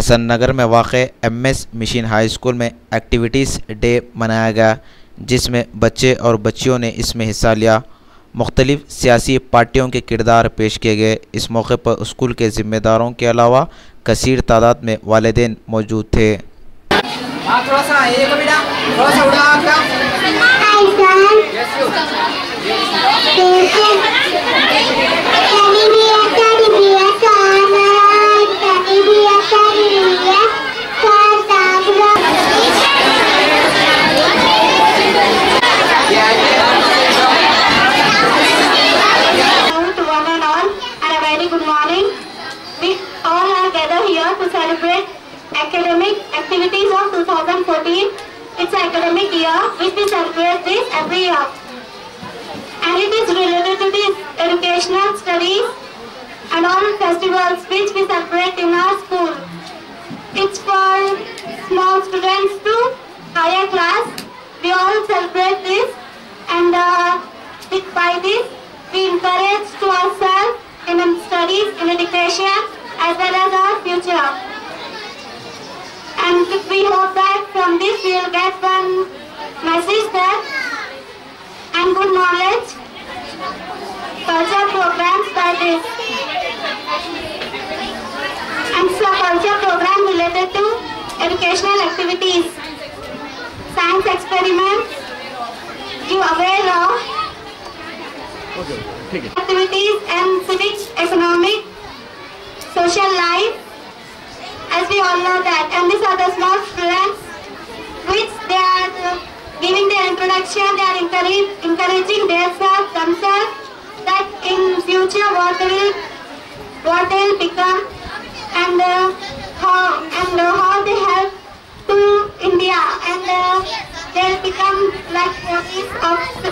हसन नगर में वाक़े MS mission high school में एक्टिविटीज़ डे मनाया गया, जिसमें बच्चे और बच्चियों ने इसमें हिस्सा लिया। मुख्तलिफ सियासी पार्टियों के किरदार पेश किए गए। इस मौके पर स्कूल के ज़िम्मेदारों के अलावा कसीर तादाद में वालिदैन मौजूद थे। To celebrate academic activities of 2014. It's an academic year which we celebrate this every year, and it is related to this educational studies and all festivals which we celebrate in our school. It's for small students to higher class. We all celebrate this, and by this we encourage to ourselves in studies, in education, as well as our future. And we hope that from this we will get one message that and good knowledge, culture programs by this. And so culture program related to educational activities, science experiments, give aware of activities and civics, economic, social life, as we all know that. And these are the small students which they are giving their introduction, they are encouraging themselves that in future what they will become, and how they help to India, and they will become like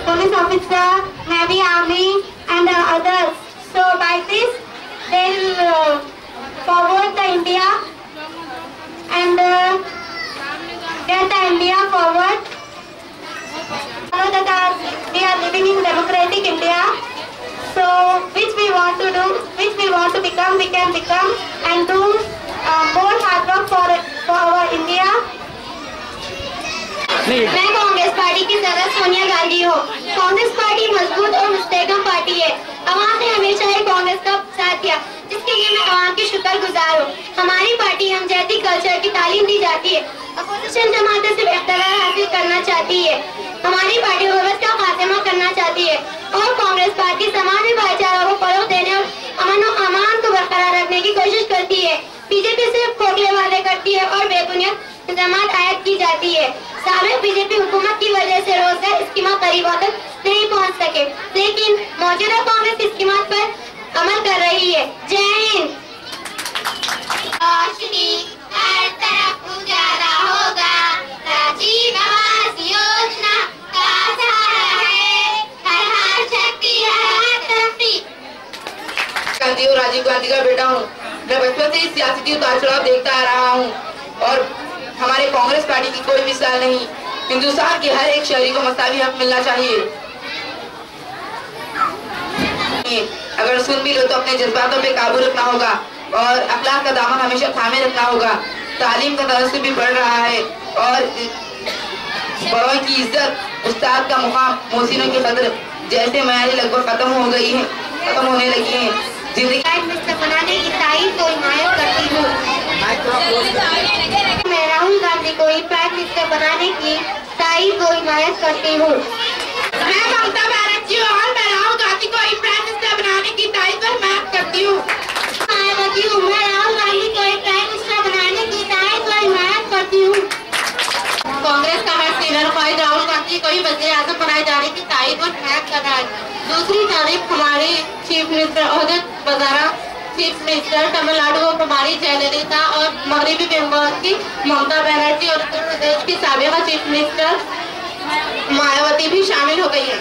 police officer, Navy, Army, and others. So by this they will forward the India and get the India forward. That we are living in democratic India. So which we want to do, which we want to become, we can become and do more hard work for our India. मैं Congress party की सदस्य सोनिया गांधी हूँ। Congress party मजबूत और मुस्तहकम party है। अवाम ने हमेशा ही कांग्रेस का साथ दिया, जिसके लिए मैं अवाम की शुक्रगुजार हूँ। हमारी पार्टी हम जैसी कल्चर की तालीम दी जाती है। अपोजिशन जमातें सिर्फ इख्तियार हासिल करना चाहती है। हमारी पार्टी वबस का खात्मा करना चाहती है, और कांग्रेस पार्टी समाज में भाईचारा को फरोग देने और अमान को बरकरार रखने की कोशिश करती है। बीजेपी सिर्फ खोखले वादे करती है और बेबुनियाद इल्जामात आयद की जाती है। साबिक बीजेपी हुकूमत की वजह से रोजगार स्कीमा गरीबों तक नहीं पहुंच सके, लेकिन मौजूदा कांग्रेस स्कीमात पर अमल कर रही है। जय हिंद। हर तरफ उजाला होगा, राजीव आवास योजना का सहारा है, हर शक्ति हर तरक्की। गांधी और राजीव गांधी का बेटा हूँ। मैं बचपन से इस सियासती उतार चढ़ाव देखता आ रहा हूँ, और हमारे कांग्रेस पार्टी की कोई मिसाल नहीं। हिंदुस्तान के हर एक शहरी को मसावी हक मिलना चाहिए। अगर सुन भी लो तो अपने जज्बातों पे काबू रखना होगा और अखलाक का दामन हमेशा थामे रखना होगा। तालीम का तसस्सुब भी बढ़ रहा है, और बड़ों की इज्जत, उस्ताद का मुकाम, मोहसिनों की कदर जैसे मयारी लगभग खत्म होने लगी है। जिंदगी बनाने की तारीफ को हिमायत करती हूँ। मैं राहुल गांधी को प्राइम मिनिस्टर बनाने की तारीफ को हिमायत करती हूँ। मैं ममता बनर्जी और मैं राहुल गांधी को प्राइम मिनिस्टर बनाने की तारीफ को हिमायत करती हूँ। मायावती हूँ, मैं राहुल गांधी को प्राइम मिनिस्टर बनाने की तारीफ को हिमायत करती हूँ। कांग्रेस का हर सीनियर ख्वाहिश राहुल गांधी को ही वज़ीर आज़म बनाए जाने की तारीफ और हिमायत कर रहा है। दूसरी तारीफ हमारे chief minister chief minister Tamil Nadu और कुमारी जयललिता और मगरबी बंगाल की ममता बनर्जी और उत्तर प्रदेश की साबिका चीफ मिनिस्टर मायावती भी शामिल हो गई है।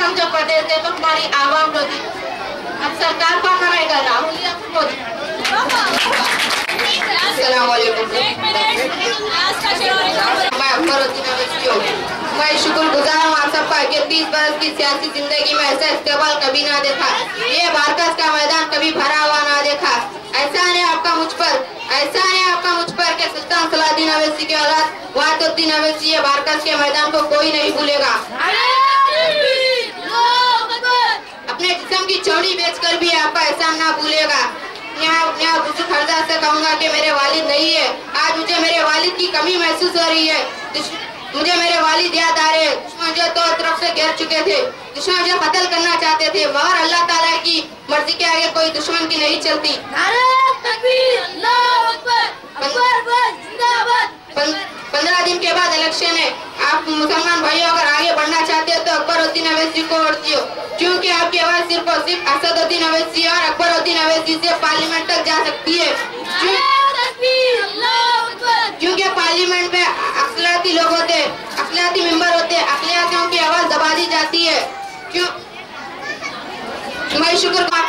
हम जब प्रदेश थे तो हमारी आवाम रोती, अब सरकार कौन बनाएगा, राहुल या मोदी? मैं शुक्रगुजार हूँ आप सबका कि 30 बरस की सियासी जिंदगी में ऐसा इस्तेमाल कभी ना देखा, ये मार्कस का मैदान कभी भरा हुआ ना देखा। एहसान है आपका मुझ पर, एहसान है आपका मुझ पर कि सुल्तान सलाहुद्दीन अवैसी के औलाद वाहिदुद्दीन अवैसी बारकस के मैदान को कोई नहीं भूलेगा। अपने जिस्म की चौड़ी बेचकर भी आपका एहसान ना भूलेगा। यहाँ बुजुर्ग हरदा से कहूँगा कि मेरे वालिद नहीं है, आज मुझे मेरे वालिद की कमी महसूस हो रही है। मुझे मेरे वालिद याद आ रहे, दुश्मन मुझे तो तरफ से घेर चुके थे, दुश्मन मुझे कत्ल करना चाहते थे, मगर अल्लाह ताला की मर्जी के आगे कोई दुश्मन की नहीं चलती। 15 दिन के बाद इलेक्शन है। आप मुसलमान भाइयों अगर आगे बढ़ना चाहते हो तो अकबरुद्दीन अवैसी को वोट दियो, क्योंकि आपकी आवाज सिर्फ और सिर्फ असदुद्दीन अवैसी और अकबरुद्दीन अवैसी से पार्लियामेंट तक जा सकती है, क्योंकि पार्लियामेंट में अक्सलाती लोग होते, अक्सलाती मेंबर होते, अक्सलातियों की आवाज दबा दी जाती है। क्यों मैं शुक्रगुजार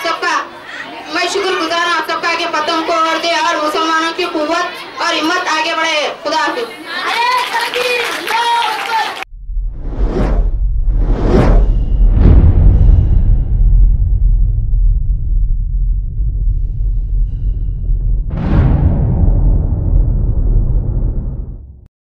हूँ आप सबका कि पतंग को और दे और मुसलमानों की कुव्वत और हिम्मत आगे बढ़े। खुदा हाफिज।